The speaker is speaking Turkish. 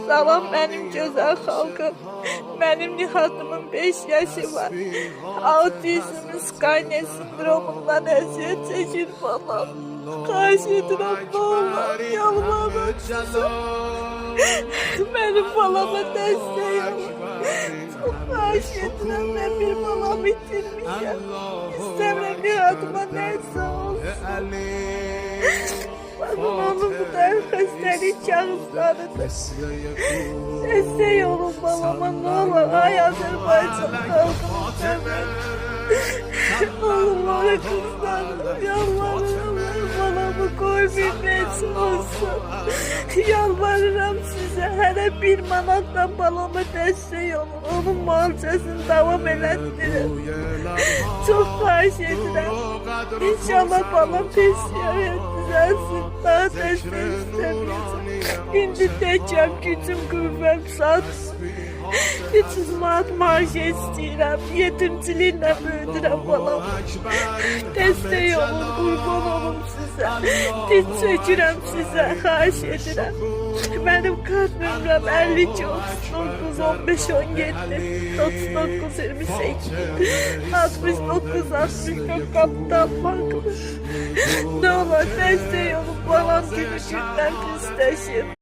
Salam benim güzel halkım. Benim Nihat'ımın 5 yaşı var. Autizm, Skynet sendromundan eziyet çekir balam. Karşı edirəm balam, yalvarırım size. Benim balama destek olun. Çok karşı edirəm, ben bir balam bitirmişim. İstəmirəm Nihat'ıma neyse olsun. Bakın onun bu da hastalık kağıtlarıdır. Destek olun balama, ne olur. Ay Azerbaycan halkımızdan. Oğlumlara kızlarım, yalvarırım. Balamı koy bilmesi olsun. Yalvarırım size, hele 1 manatdan balama destek olun. Onun muhacesini devam ettirin. Çok karşı edirəm. İnşallah balam tezkiyet düzelsin. Daha destek istemiyorsun. Şimdi tekrar gücüm kuvvet sat. 300 manat maaş istəyirəm. Yetimçiliklə böyüdürəm balam. Destek olun, kurban olun size. Diz çökürəm size, xahiş edirəm. Benim kart nömrəm 52 39 15 17 39 28 69 64 Kapital Bankı. Ne olur destek olun, balam gibi günden pisleşir.